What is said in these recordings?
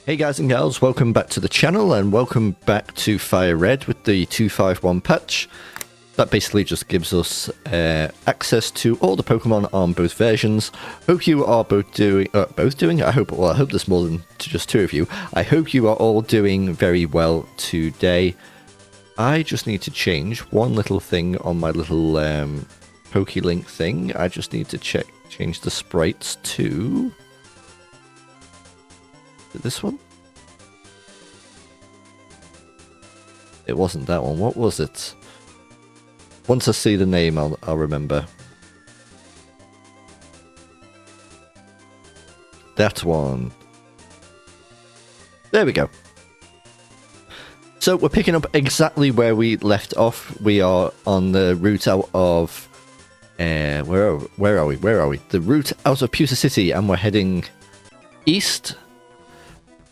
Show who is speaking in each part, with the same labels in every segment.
Speaker 1: Hey guys and girls, welcome back to the channel and welcome back to Fire Red with the 251 patch. That basically just gives us access to all the Pokemon on both versions. Hope you are both doing, I hope there's more than just two of you. I hope you are all doing very well today. I just need to change one little thing on my little PokeLink thing. I just need to change the sprites to... this one? It wasn't that one. What was it? Once I see the name, I'll remember. That one. There we go. So we're picking up exactly where we left off. We are on the route out of... where are we? The route out of Pewter City, and we're heading east.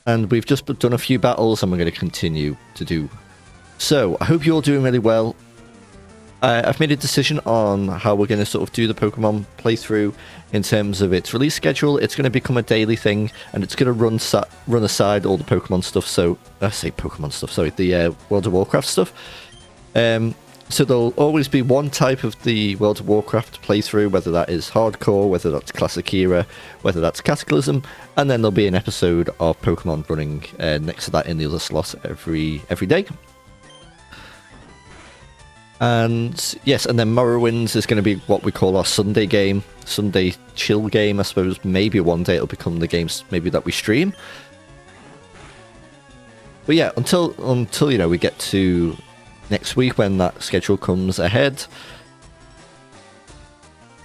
Speaker 1: And we've just done a few battles, and we're going to continue to do. So, I hope you're all doing really well. I've made a decision on how we're going to sort of do the Pokemon playthrough in terms of its release schedule. It's going to become a daily thing, and it's going to run aside all the Pokemon stuff. So, I say Pokemon stuff, sorry, the World of Warcraft stuff. So there'll always be one type of the World of Warcraft playthrough, whether that is hardcore, whether that's classic era, whether that's Cataclysm, and then there'll be an episode of Pokemon running next to that in the other slot every day. And yes, and then Morrowinds is going to be what we call our Sunday game, Sunday chill game, I suppose. Maybe one day it'll become the games maybe that we stream. But yeah, until you know, we get to next week when that schedule comes ahead,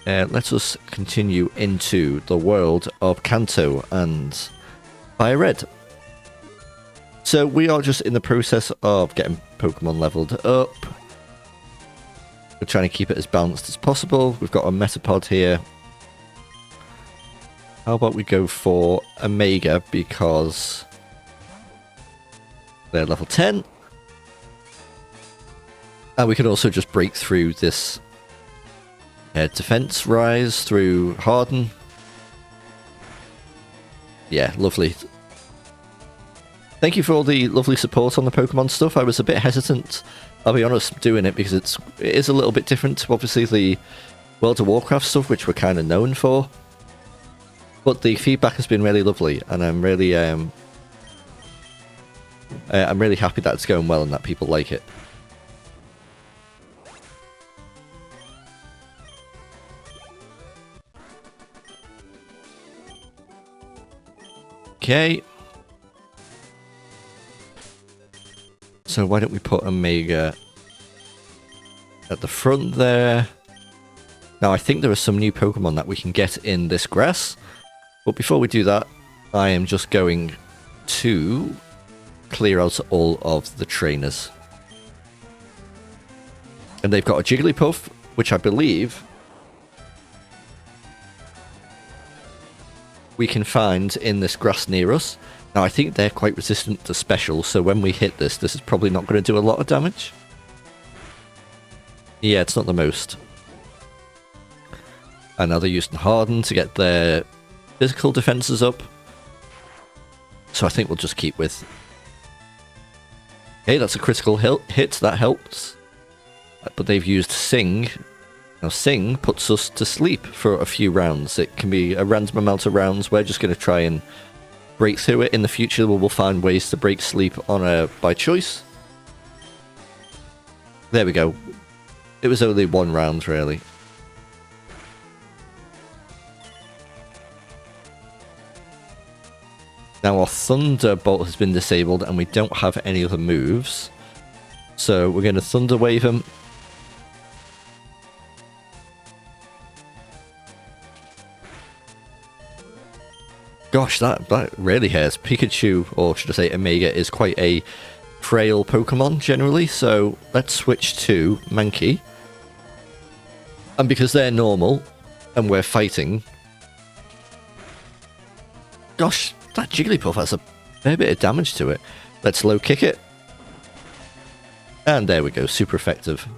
Speaker 1: let us continue into the world of Kanto and Fire Red. So we are just in the process of getting Pokemon leveled up. We're trying to keep it as balanced as possible. We've got a Metapod here. How about we go for Omega because they're level 10. And we can also just break through this defense rise through Harden. Yeah, lovely. Thank you for all the lovely support on the Pokemon stuff. I was a bit hesitant, I'll be honest, doing it because it is a little bit different to obviously the World of Warcraft stuff, which we're kind of known for. But the feedback has been really lovely, and I'm really happy that it's going well and that people like it. Okay. So why don't we put Omega at the front there? Now I think there are some new Pokemon that we can get in this grass. But before we do that, I am just going to clear out all of the trainers. And they've got a Jigglypuff, which I believe we can find in this grass near us. Now I think they're quite resistant to special, so when we hit this is probably not going to do a lot of damage. Yeah, it's not the most. And now they're using Harden to get their physical defenses up. So I think we'll just keep with... Okay, that's a critical hit, that helps. But they've used Sing. Now Sing puts us to sleep for a few rounds. It can be a random amount of rounds. We're just going to try and break through it. In the future we'll find ways to break sleep on by choice. There we go. It was only one round really. Now our Thunderbolt has been disabled and we don't have any other moves. So we're going to Thunder Wave him. Gosh, that really hurts. Pikachu, or should I say Omega, is quite a frail Pokemon generally, so let's switch to Mankey. And because they're normal, and we're fighting... Gosh, that Jigglypuff has a fair bit of damage to it. Let's low kick it. And there we go, super effective.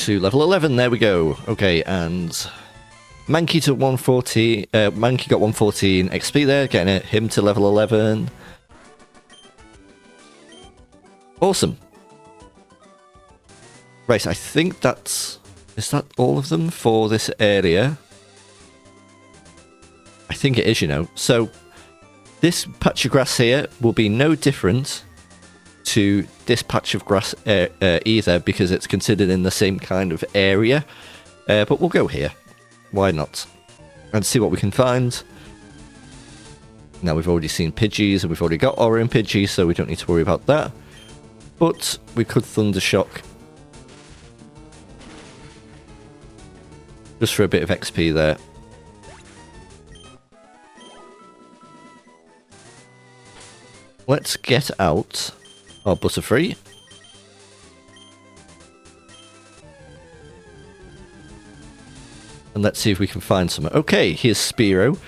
Speaker 1: to level 11. There we go. Okay, and Mankey to 140. Mankey got 114 XP there, getting him to level 11. Awesome. Right, I think that's... Is that all of them for this area? I think it is, you know. So, this patch of grass here will be no different to this patch of grass either, because it's considered in the same kind of area. But we'll go here. Why not? And see what we can find. Now, we've already seen Pidgeys, and we've already got Orion Pidgey, so we don't need to worry about that. But we could Thundershock. Just for a bit of XP there. Let's get out our Butterfree. And let's see if we can find some. Okay, here's Spearow.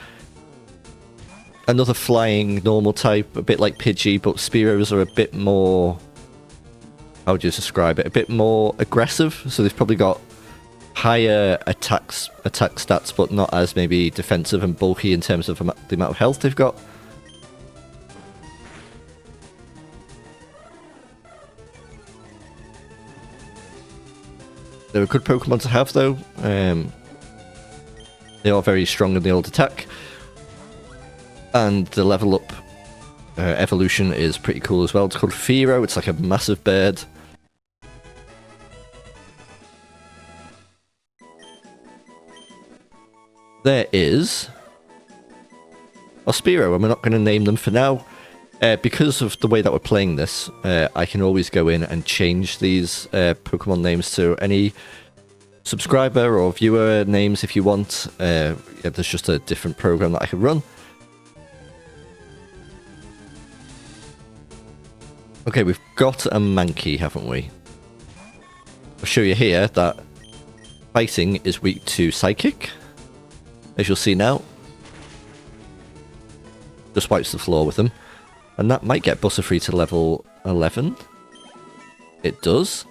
Speaker 1: Another flying normal type, a bit like Pidgey, but Spearows are a bit more... How would you describe it? A bit more aggressive, so they've probably got higher attack stats, but not as maybe defensive and bulky in terms of the amount of health they've got. They're a good Pokemon to have, though. They are very strong in the old attack. And the level up evolution is pretty cool as well. It's called Fearow. It's like a massive bird. There is Spearow, and we're not going to name them for now. Because of the way that we're playing this, I can always go in and change these Pokemon names to any subscriber or viewer names if you want. Yeah, there's just a different program that I can run. Okay, we've got a Mankey, haven't we? I'll show you here that Fighting is weak to Psychic, as you'll see now. Just wipes the floor with them. And that might get Butterfree to level 11. It does.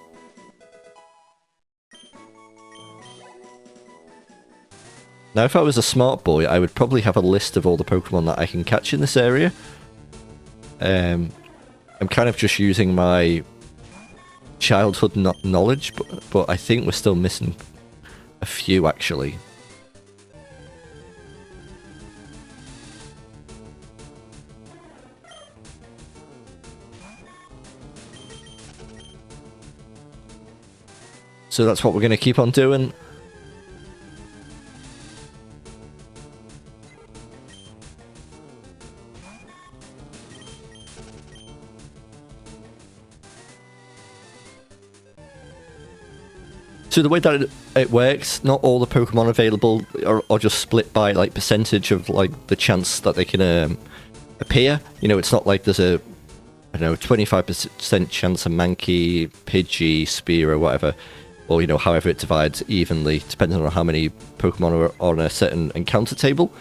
Speaker 1: Now, if I was a smart boy, I would probably have a list of all the Pokemon that I can catch in this area. I'm kind of just using my childhood knowledge, but I think we're still missing a few, actually. So that's what we're going to keep on doing. So the way that it works, not all the Pokemon available are just split by like percentage of like the chance that they can appear. You know, it's not like there's a, I don't know, 25% chance of Mankey, Pidgey, Spearow, whatever. Or, you know, however it divides evenly, depending on how many Pokemon are on a certain encounter table.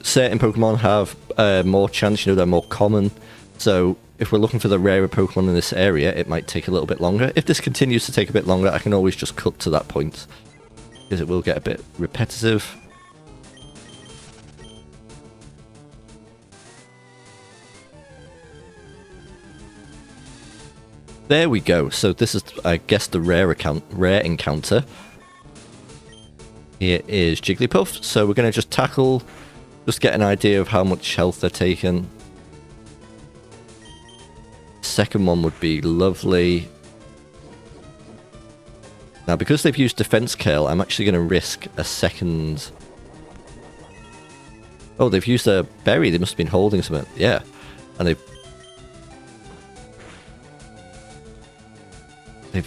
Speaker 1: Certain Pokemon have more chance, you know, they're more common. So if we're looking for the rarer Pokemon in this area, it might take a little bit longer. If this continues to take a bit longer, I can always just cut to that point, because it will get a bit repetitive. There we go. So this is, I guess, the rare encounter. Here is Jigglypuff. So we're going to just tackle, just get an idea of how much health they're taking. Second one would be lovely. Now, because they've used Defense Curl, I'm actually going to risk a second. Oh, they've used a berry. They must have been holding something. Yeah. And they've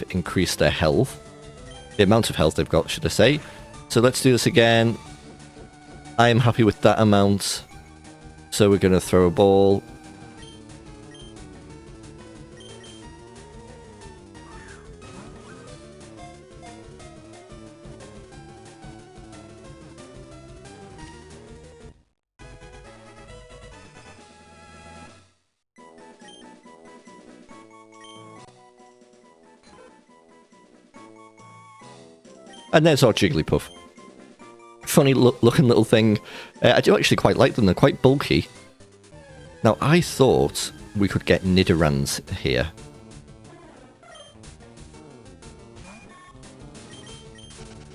Speaker 1: increased their health. The amount of health they've got, should I say. So let's do this again. I am happy with that amount. So we're going to throw a ball. And there's our Jigglypuff. Funny looking little thing. I do actually quite like them. They're quite bulky. Now, I thought we could get Nidorans here.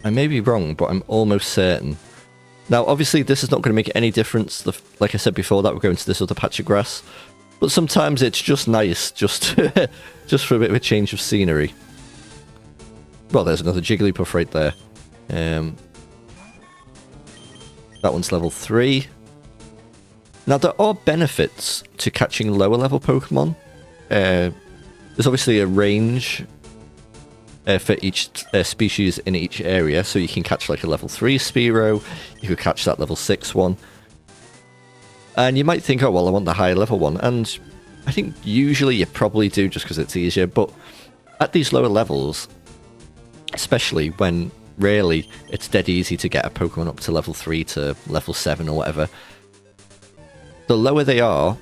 Speaker 1: I may be wrong, but I'm almost certain. Now, obviously, this is not going to make any difference. Like I said before, that we're going to this other patch of grass. But sometimes it's just nice, just for a bit of a change of scenery. Well, there's another Jigglypuff right there. That one's level 3. Now, there are benefits to catching lower level Pokemon. There's obviously a range for each species in each area, so you can catch like a level 3 Spearow, you could catch that level 6 one. And you might think, oh, well, I want the higher level one. And I think usually you probably do just because it's easier. But at these lower levels, especially when really it's dead easy to get a Pokemon up to level 3 to level 7 or whatever, the lower they are,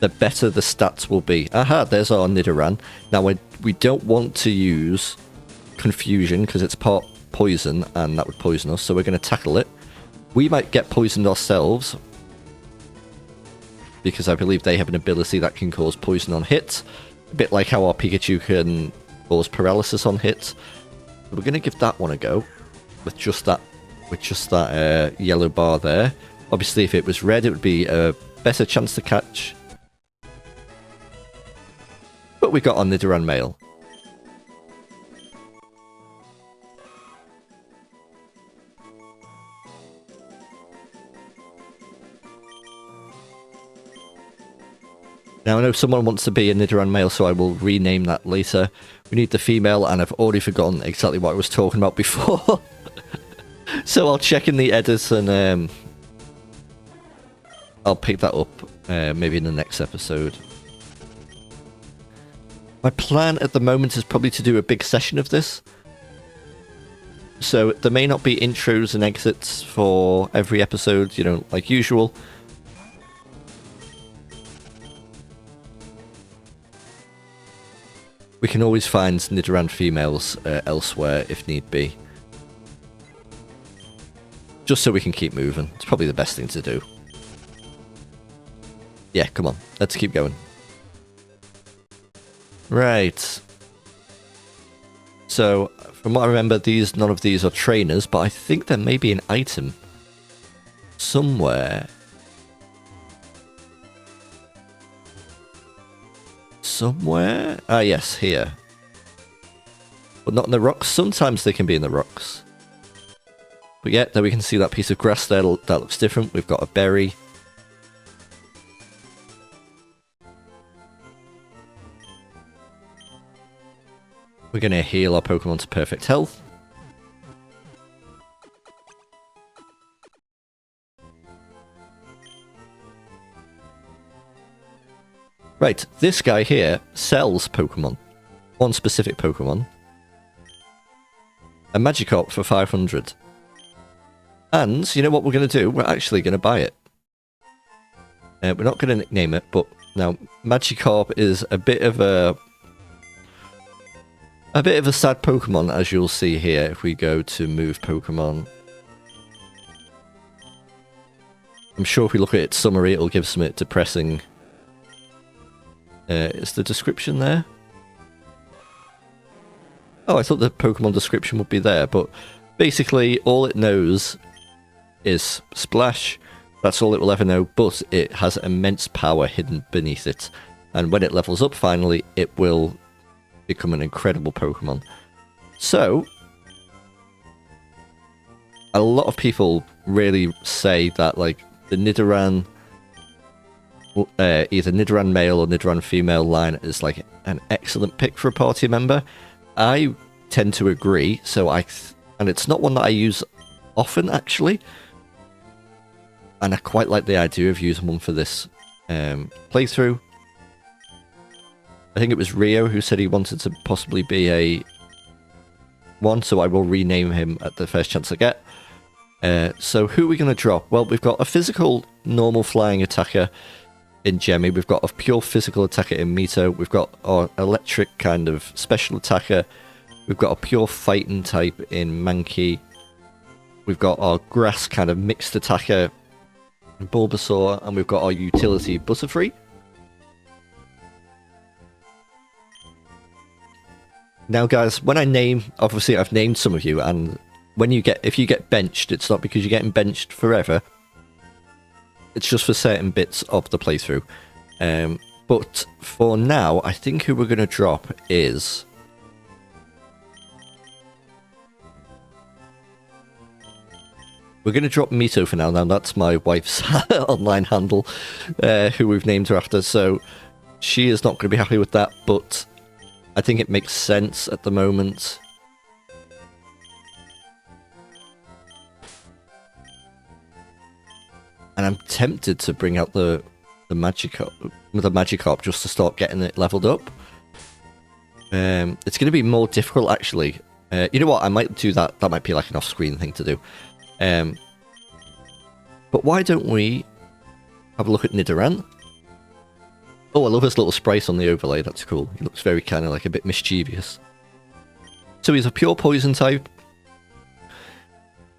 Speaker 1: the better the stats will be. Aha, there's our Nidoran. Now, we don't want to use Confusion because it's part poison and that would poison us. So we're going to tackle it. We might get poisoned ourselves, because I believe they have an ability that can cause poison on hit. A bit like how our Pikachu can cause paralysis on hit. But we're going to give that one a go. With just that yellow bar there. Obviously, if it was red, it would be a better chance to catch. But we got on Nidoran male. Now, I know someone wants to be a Nidoran male, so I will rename that later. We need the female, and I've already forgotten exactly what I was talking about before. So I'll check in the edits, and I'll pick that up maybe in the next episode. My plan at the moment is probably to do a big session of this. So there may not be intros and exits for every episode, you know, like usual. We can always find Nidoran females elsewhere if need be. Just so we can keep moving. It's probably the best thing to do. Yeah, come on. Let's keep going. Right. So, from what I remember, none of these are trainers, but I think there may be an item somewhere. Somewhere? Ah, yes, here. But not in the rocks. Sometimes they can be in the rocks. But yeah, there we can see that piece of grass there. That looks different. We've got a berry. We're going to heal our Pokemon to perfect health. Right, this guy here sells Pokemon. One specific Pokemon. A Magikarp for 500. And, you know what we're going to do? We're actually going to buy it. We're not going to nickname it, but now Magikarp is a bit of a sad Pokemon, as you'll see here if we go to move Pokemon. I'm sure if we look at its summary, it'll give some depressing. Is the description there? Oh, I thought the Pokemon description would be there, but basically all it knows is Splash. That's all it will ever know, but it has immense power hidden beneath it. And when it levels up finally, it will become an incredible Pokemon. So, a lot of people really say that like the Nidoran, either Nidoran male or Nidoran female line is like an excellent pick for a party member. I tend to agree, and it's not one that I use often actually, and I quite like the idea of using one for this playthrough. I think it was Rio who said he wanted to possibly be a one, so I will rename him at the first chance I get. So who are we going to drop? Well, we've got a physical normal flying attacker in Jemmy. We've got a pure physical attacker in Mito. We've got our electric kind of special attacker We've got a pure fighting type in Mankey. We've got our grass kind of mixed attacker, Bulbasaur, and we've got our utility Butterfree. Now, guys, when I name, obviously I've named some of you, and if you get benched, it's not because you're getting benched forever. It's just for certain bits of the playthrough. But for now, I think who we're going to drop is... We're going to drop Mito for now. Now, that's my wife's online handle, who we've named her after, so she is not going to be happy with that, but I think it makes sense at the moment. And I'm tempted to bring out the Magikarp just to start getting it leveled up. It's going to be more difficult, actually. You know what? I might do that. That might be like an off-screen thing to do. But why don't we have a look at Nidoran? Oh, I love his little sprite on the overlay. That's cool. He looks very kind of like a bit mischievous. So he's a pure poison type.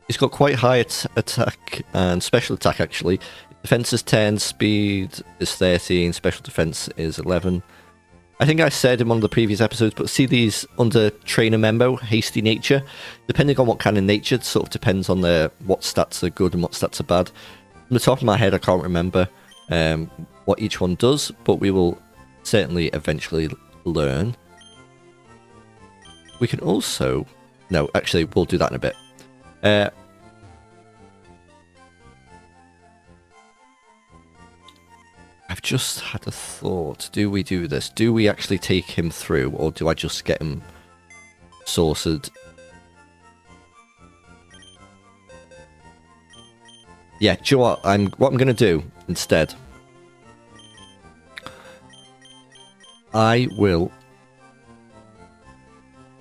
Speaker 1: He's got quite high attack and special attack, actually. Defense is 10, speed is 13, special defense is 11. I think I said in one of the previous episodes, but see these under trainer member, hasty nature? Depending on what kind of nature, it sort of depends on what stats are good and what stats are bad. From the top of my head, I can't remember what each one does, but we will certainly eventually learn. We can also... No, actually, we'll do that in a bit. I've just had a thought. Do we do this? Do we actually take him through, or do I just get him sorted? Yeah, do you know what? What I'm going to do instead? I will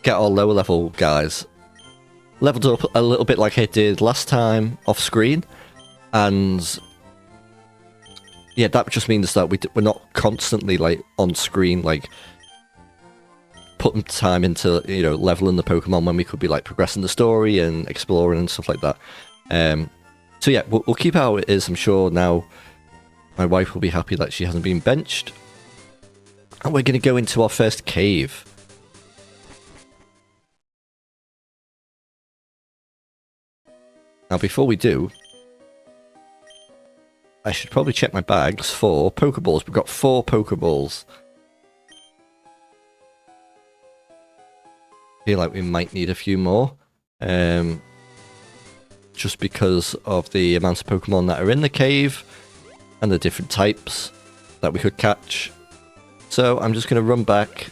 Speaker 1: get our lower level guys leveled up a little bit like I did last time off screen, and yeah, that just means that we're not constantly like on screen, like putting time into, you know, leveling the Pokemon when we could be like progressing the story and exploring and stuff like that. So yeah, we'll keep it how it is. I'm sure now my wife will be happy that she hasn't been benched. And we're going to go into our first cave. Now, before we do, I should probably check my bags for Pokeballs. We've got 4 Pokeballs. Feel like we might need a few more. Just because of the amount of Pokemon that are in the cave and the different types that we could catch. So I'm just going to run back.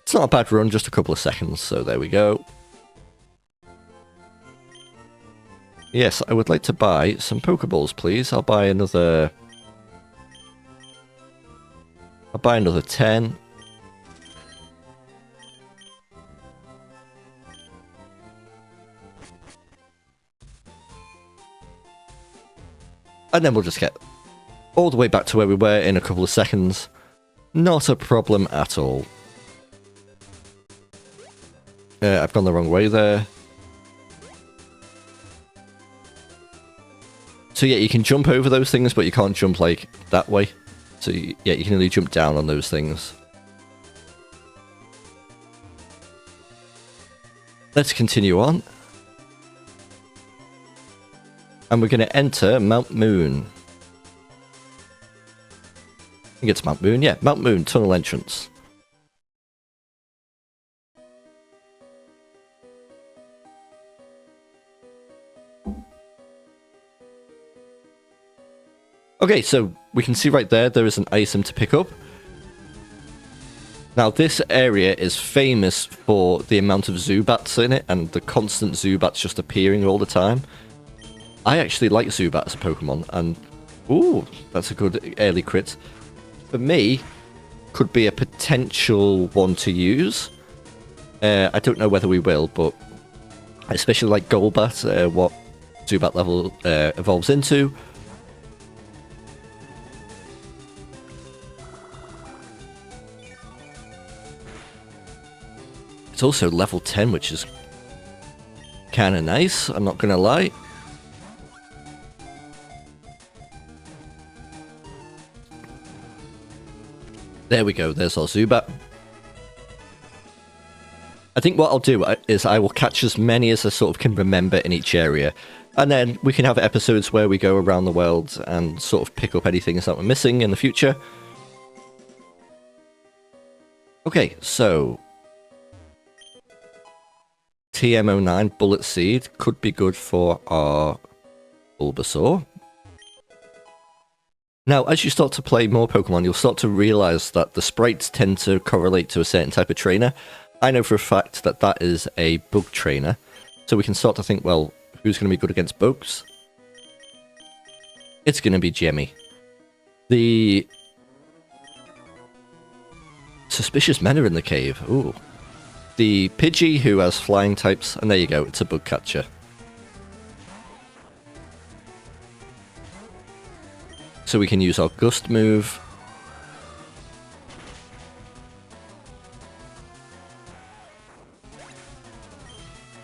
Speaker 1: It's not a bad run, just a couple of seconds, so there we go. Yes, I would like to buy some Pokeballs, please. I'll buy another 10. And then we'll just get all the way back to where we were in a couple of seconds. Not a problem at all. I've gone the wrong way there. So yeah, you can jump over those things, but you can't jump like that way. So yeah, you can only jump down on those things. Let's continue on. And we're going to enter Mount Moon. I think it's Mount Moon, yeah. Mount Moon, tunnel entrance. Okay, so we can see right there is an item to pick up. Now, this area is famous for the amount of Zubats in it and the constant Zubats just appearing all the time. I actually like Zubat as a Pokemon, and ooh, that's a good early crit. For me, could be a potential one to use. I don't know whether we will, but especially like Golbat, what Zubat level evolves into. It's also level 10, which is kind of nice, I'm not going to lie. There we go, there's our Zubat. I think what I'll do is I will catch as many as I sort of can remember in each area. And then we can have episodes where we go around the world and sort of pick up anything that we're missing in the future. Okay, so TM09 Bullet Seed could be good for our Bulbasaur. Now, as you start to play more Pokemon, you'll start to realize that the sprites tend to correlate to a certain type of trainer. I know for a fact that that is a bug trainer, so we can start to think, well, who's going to be good against bugs? It's going to be Jemmy. The suspicious men are in the cave. Ooh. The Pidgey, who has flying types, and there you go, it's a bug catcher. So we can use our Gust move.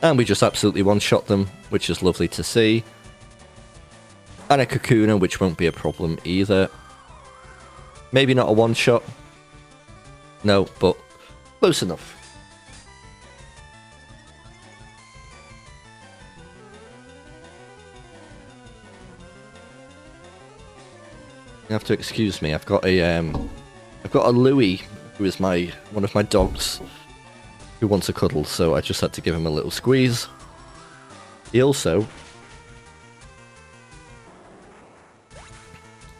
Speaker 1: And we just absolutely one-shot them, which is lovely to see. And a Kakuna, which won't be a problem either. Maybe not a one-shot. No, but close enough. You have to excuse me. I've got a Louis, who is one of my dogs, who wants a cuddle, so I just had to give him a little squeeze. He also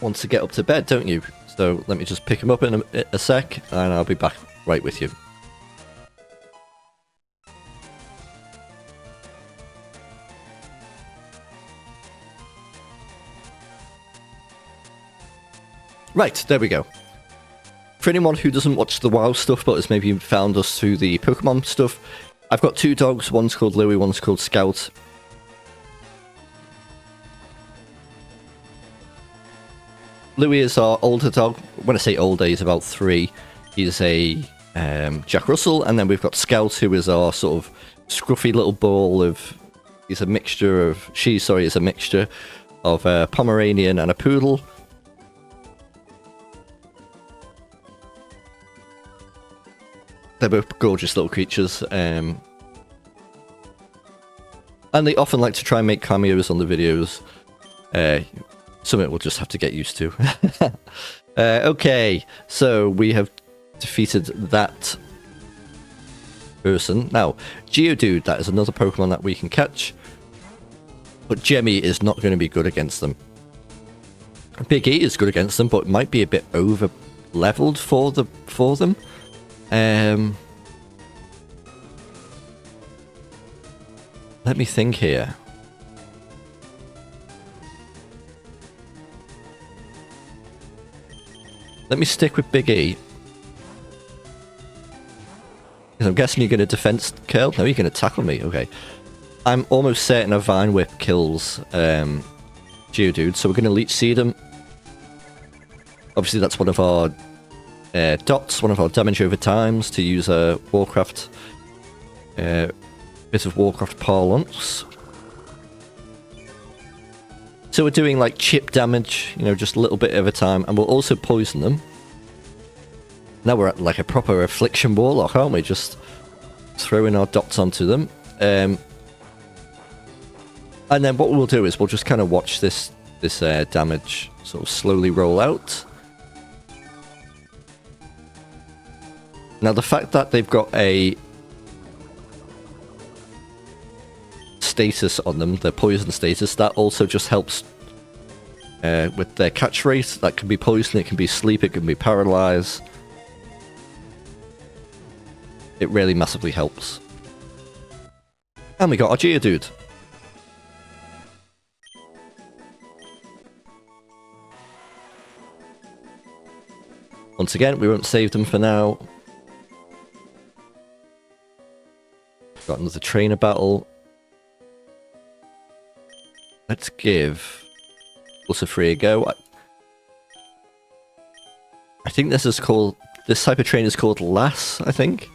Speaker 1: wants to get up to bed, don't you? So let me just pick him up in a sec, and I'll be back right with you. Right, there we go. For anyone who doesn't watch the WoW stuff but has maybe found us through the Pokemon stuff, I've got two dogs, one's called Louie, one's called Scout. Louie is our older dog. When I say older, he's about 3. He's a Jack Russell, and then we've got Scout, who is our sort of scruffy little ball of... He's a mixture of... is a mixture of a Pomeranian and a Poodle. They're both gorgeous little creatures, and they often like to try and make cameos on the videos. Something we'll just have to get used to. Okay, so we have defeated that person. Now, Geodude, that is another Pokemon that we can catch, but Jemmy is not going to be good against them. Big E is good against them, but it might be a bit over-leveled for them. Let me think here. Let me stick with Big E. I'm guessing you're going to defense curl? No, you're going to tackle me. Okay. I'm almost certain a Vine Whip kills Geodude, so we're going to Leech Seed him. Obviously, that's one of our dots, one of our damage over times, to use a Warcraft bit of Warcraft parlance. So we're doing like chip damage, you know, just a little bit at a time, and we'll also poison them. Now we're at like a proper Affliction Warlock, aren't we? Just throwing our dots onto them. And then what we'll do is we'll just kind of watch this damage sort of slowly roll out. Now the fact that they've got a status on them, their poison status, that also just helps with their catch rate. That can be poison, it can be sleep, it can be paralyze. It really massively helps. And we got our Geodude. Once again, we won't save them for now. Got another trainer battle. Let's give Butterfree a go. I think this type of trainer is called Lass, I think.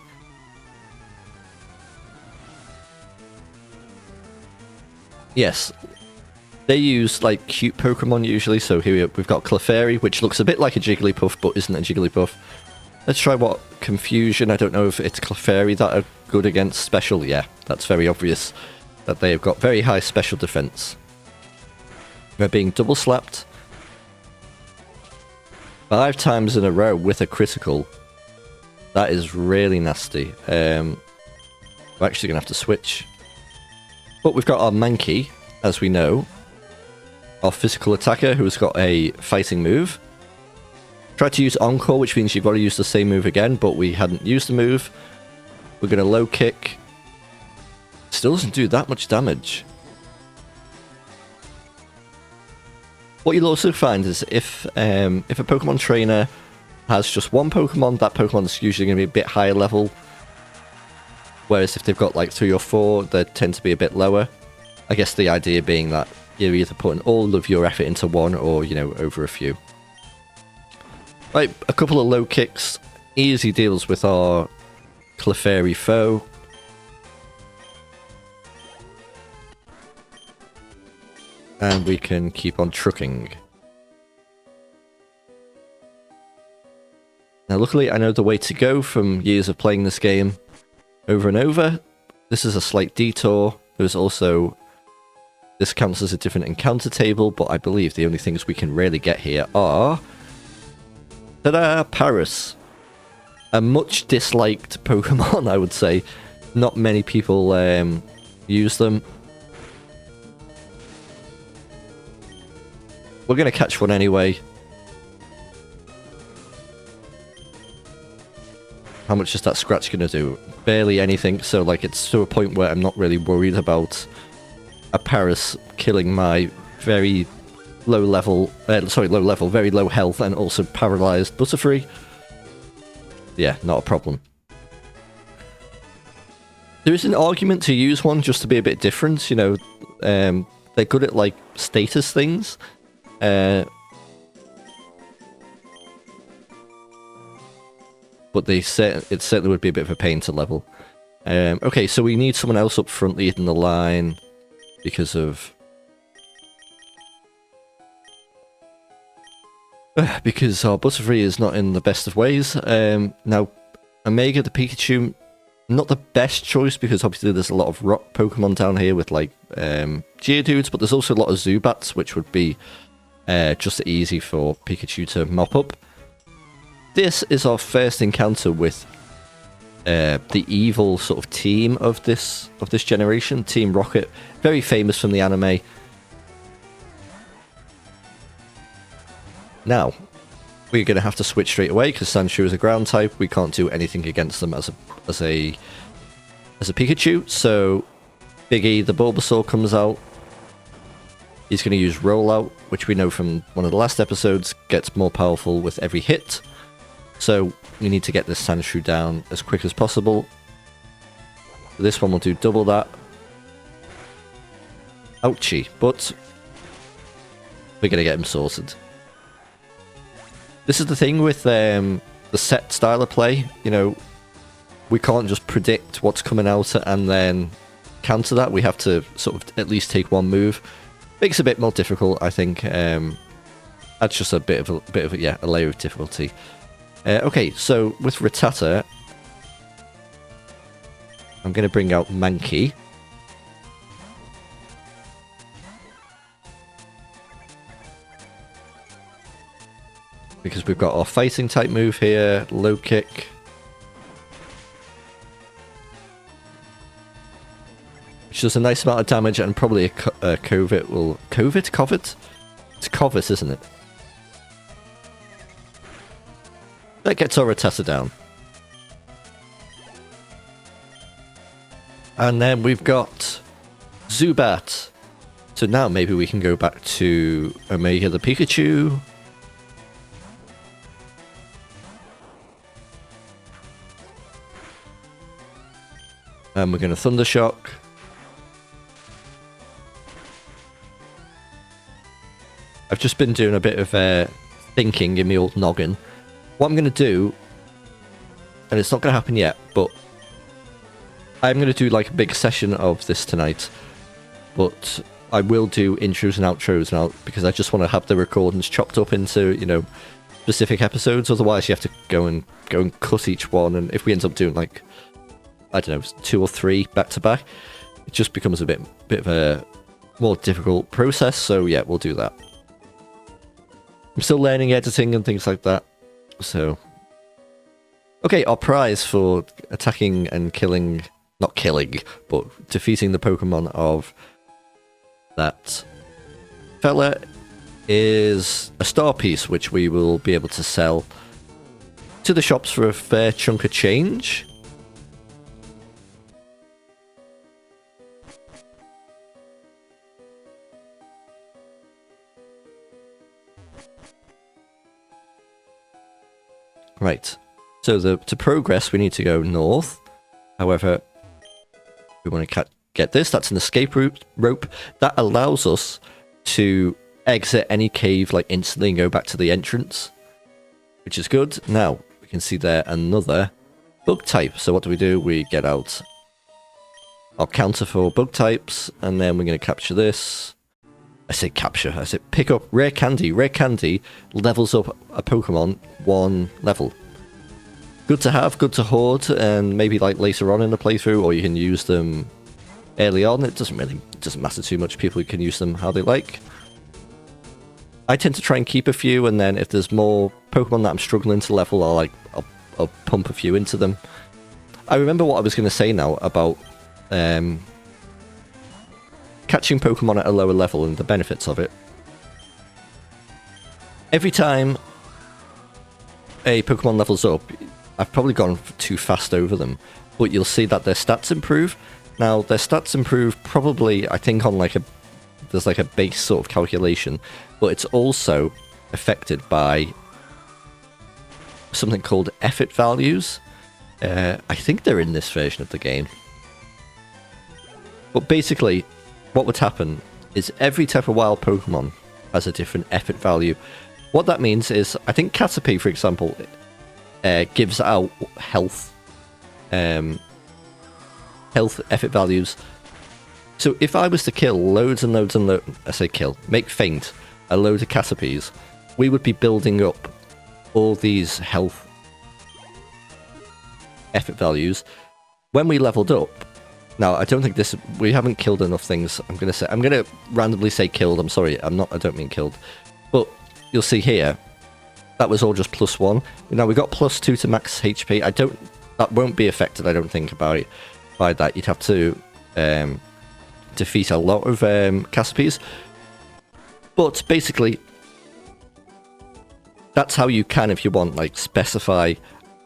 Speaker 1: Yes. They use, like, cute Pokemon usually, so here we've got Clefairy, which looks a bit like a Jigglypuff, but isn't a Jigglypuff. Let's try what? Confusion. I don't know if it's Clefairy that are good against special. Yeah, that's very obvious that they have got very high special defense. They're being double slapped 5 times in a row with a critical. That is really nasty. We're actually going to have to switch. But we've got our Mankey, as we know. Our physical attacker, who's got a fighting move. Tried to use Encore, which means you've got to use the same move again, but we hadn't used the move. We're going to low kick. Still doesn't do that much damage. What you'll also find is if a Pokemon trainer has just one Pokemon, that Pokemon's usually going to be a bit higher level. Whereas if they've got like 3 or 4, they tend to be a bit lower. I guess the idea being that you're either putting all of your effort into one or, you know, over a few. Right, a couple of low kicks. Easy deals with our Clefairy foe. And we can keep on trucking. Now luckily I know the way to go from years of playing this game over and over. This is a slight detour. There's also... This counts as a different encounter table, but I believe the only things we can really get here are... Ta-da! Paris. A much disliked Pokemon, I would say. Not many people use them. We're going to catch one anyway. How much is that scratch going to do? Barely anything, so like it's to a point where I'm not really worried about a Paris killing my very low level, very low health and also paralyzed Butterfree. Yeah, not a problem. There is an argument to use one just to be a bit different, you know. They're good at like status things. But it certainly would be a bit of a pain to level. Okay, so we need someone else up front leading the line because of... because our Butterfree is not in the best of ways. Now, Omega the Pikachu, not the best choice because obviously there's a lot of rock Pokemon down here with like Geodudes, but there's also a lot of Zubats, which would be just easy for Pikachu to mop up. This is our first encounter with the evil sort of team of this generation, Team Rocket, very famous from the anime. Now, we're going to have to switch straight away because Sandshrew is a ground type. We can't do anything against them as a Pikachu. So, Big E, the Bulbasaur, comes out. He's going to use Rollout, which we know from one of the last episodes gets more powerful with every hit. So we need to get this Sandshrew down as quick as possible. This one will do double that. Ouchie, but we're going to get him sorted. This is the thing with the set style of play. You know, we can't just predict what's coming out and then counter that. We have to sort of at least take one move. Makes it a bit more difficult, I think. That's just a bit of a layer of difficulty. Okay, so with Rattata, I'm going to bring out Mankey. Because we've got our fighting type move here, low kick. Which does a nice amount of damage and probably a Covet will... Covet? It's Covet, isn't it? That gets our Rattata down. And then we've got Zubat. So now maybe we can go back to Omega the Pikachu. And we're going to Thunder Shock. I've just been doing a bit of thinking in my old noggin. What I'm going to do, and it's not going to happen yet, but I'm going to do like a big session of this tonight. But I will do intros and outros now because I just want to have the recordings chopped up into, you know, specific episodes. Otherwise, you have to go and cut each one. And if we end up doing like, I don't know, 2 or 3 back to back, it just becomes a bit of a more difficult process. So yeah, we'll do that. I'm still learning editing and things like that. So, okay, our prize for attacking and killing, not killing, but defeating the Pokemon of that fella is a star piece, which we will be able to sell to the shops for a fair chunk of change. Right, so to progress we need to go north. However, we want to get this. That's an escape rope that allows us to exit any cave like instantly and go back to the entrance, which is good. Now we can see there another bug type. So what do? We get out our counter for bug types, and then we're going to capture this. I say capture, I say pick up rare candy. Rare candy levels up a Pokemon 1 level. Good to have, good to hoard, and maybe like later on in the playthrough, or you can use them early on. It doesn't matter too much. People can use them how they like. I tend to try and keep a few, and then if there's more Pokemon that I'm struggling to level, I'll pump a few into them. I remember what I was going to say now about catching Pokemon at a lower level and the benefits of it. Every time a Pokemon levels up, I've probably gone too fast over them, but you'll see that their stats improve. Now, their stats improve probably, I think, on there's like a base sort of calculation, but it's also affected by something called effort values. I think they're in this version of the game. But basically, what would happen is every type of wild Pokemon has a different effort value. What that means is, I think Caterpie, for example, gives out health effort values. So if I was to kill loads and loads and loads, I say kill, make faint a load of Caterpies, we would be building up all these health effort values. When we leveled up, now I don't think we haven't killed enough things. I'm gonna randomly say killed. I'm sorry, I don't mean killed, but you'll see here that was all just +1. Now we got +2 to max HP. That won't be affected, I don't think, by that. You'd have to defeat a lot of Caterpies, but basically that's how you can, if you want, like specify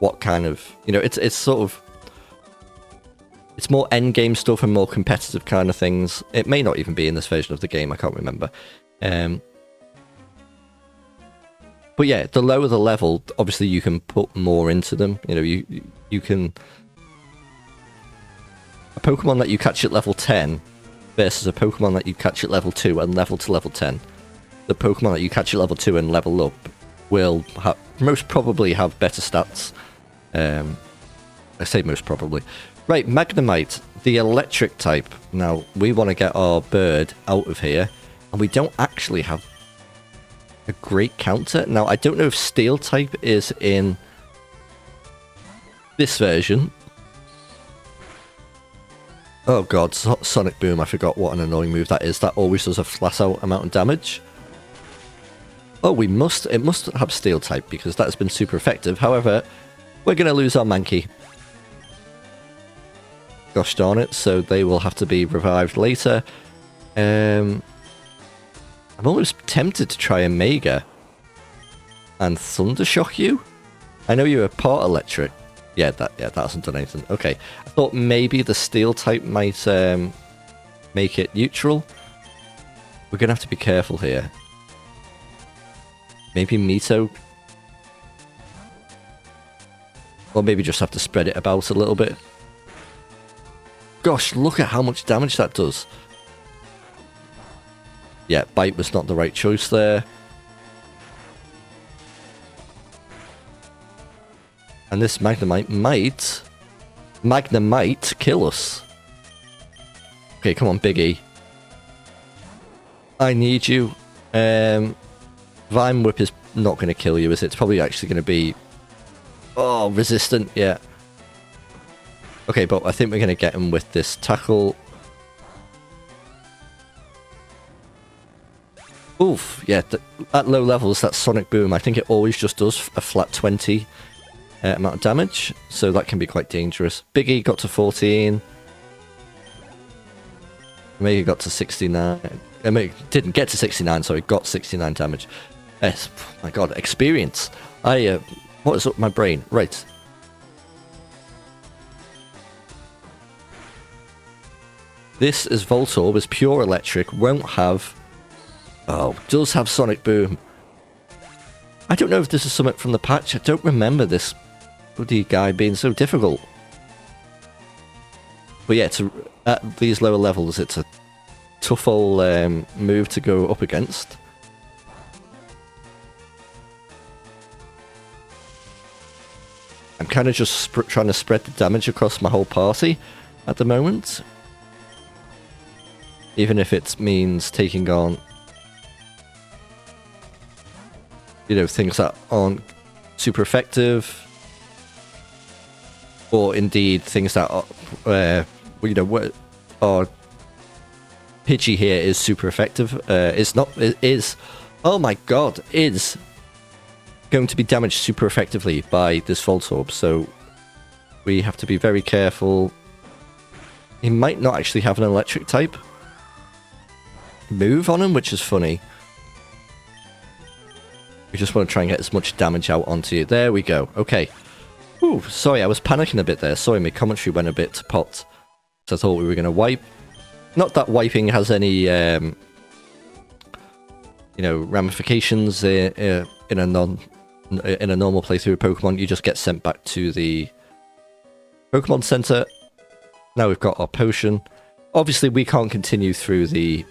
Speaker 1: what kind of, you know, it's sort of, it's more end game stuff and more competitive kind of things. It may not even be in this version of the game, I can't remember. But yeah, the lower the level, obviously you can put more into them. You know, you can, a Pokemon that you catch at level 10 versus a Pokemon that you catch at level 2 and level to level 10. The Pokemon that you catch at level 2 and level up will most probably have better stats. I say most probably. Right, Magnemite, the electric type. Now, we want to get our bird out of here, and we don't actually have a great counter. Now, I don't know if Steel type is in this version. Oh god, Sonic Boom, I forgot what an annoying move that is. That always does a flat out amount of damage. Oh, it must have Steel type, because that has been super effective. However, we're going to lose our Mankey. Gosh darn it, so they will have to be revived later. I'm almost tempted to try a Mega and Thunder Shock you. I know you're a part electric. Yeah, that hasn't done anything. Okay, I thought maybe the Steel type might make it neutral. We're gonna have to be careful here. Maybe Mito, or maybe just have to spread it about a little bit. Gosh, look at how much damage that does. Yeah, Bite was not the right choice there. And this Magnemite might kill us. Okay, come on, Big E. I need you. Vine Whip is not going to kill you, is it? It's probably actually going to be... Oh, resistant, yeah. Okay, but I think we're going to get him with this tackle. Oof, yeah, at low levels, that Sonic Boom, I think it always just does a flat 20 amount of damage, so that can be quite dangerous. Biggie got to 14. Maybe got to 69. I mean, didn't get to 69, sorry, got 69 damage. Yes, my god, experience. What is up my brain? Right. This is Voltorb, is pure electric, won't have... Oh, does have Sonic Boom. I don't know if this is something from the patch. I don't remember this bloody guy being so difficult. But yeah, at these lower levels, it's a tough old move to go up against. I'm kind of just trying to spread the damage across my whole party at the moment. Even if it means taking on, you know, things that aren't super effective. Or indeed things that are, you know, what are... Pidgey here is super effective. It's not... It is... Oh my god, is going to be damaged super effectively by this Voltorb, so we have to be very careful. He might not actually have an electric type move on him, which is funny. We just want to try and get as much damage out onto you. There we go. Okay. Ooh, sorry, I was panicking a bit there. Sorry, my commentary went a bit to pot. So I thought we were going to wipe. Not that wiping has any, you know, ramifications in a normal playthrough of Pokemon. You just get sent back to the Pokemon Center. Now we've got our potion. Obviously, we can't continue through the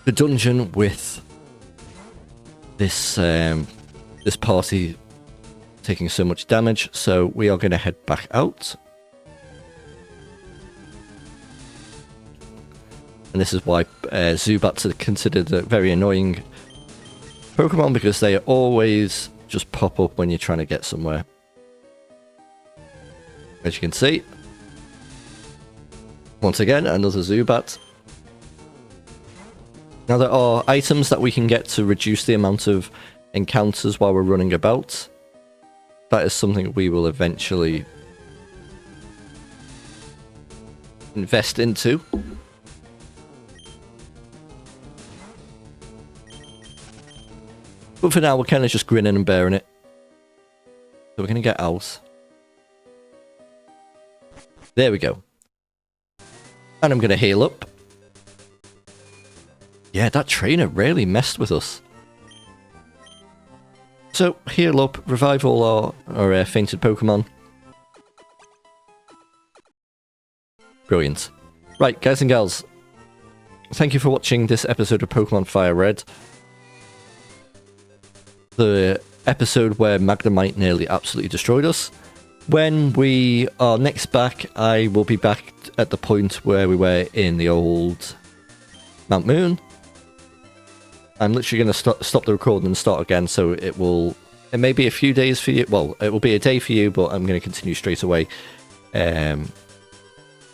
Speaker 1: dungeon with this this party taking so much damage, so we are going to head back out. And this is why Zubats are considered a very annoying Pokemon, because they always just pop up when you're trying to get somewhere. As you can see, once again, another Zubat. Now there are items that we can get to reduce the amount of encounters while we're running about. That is something we will eventually invest into. But for now, we're kind of just grinning and bearing it. So we're going to get out. There we go. And I'm going to heal up. Yeah, that trainer really messed with us. So, heal up, revive all our fainted Pokemon. Brilliant. Right, guys and gals. Thank you for watching this episode of Pokemon Fire Red. The episode where Magnemite nearly absolutely destroyed us. When we are next back, I will be back at the point where we were in the old Mount Moon. I'm literally going to stop the recording and start again, so it may be a few days for you. Well, it will be a day for you, but I'm going to continue straight away.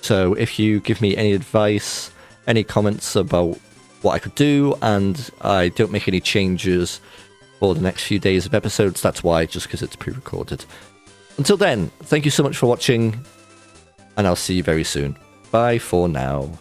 Speaker 1: So if you give me any advice, any comments about what I could do, and I don't make any changes for the next few days of episodes, that's why, just because it's pre-recorded. Until then, thank you so much for watching, and I'll see you very soon. Bye for now.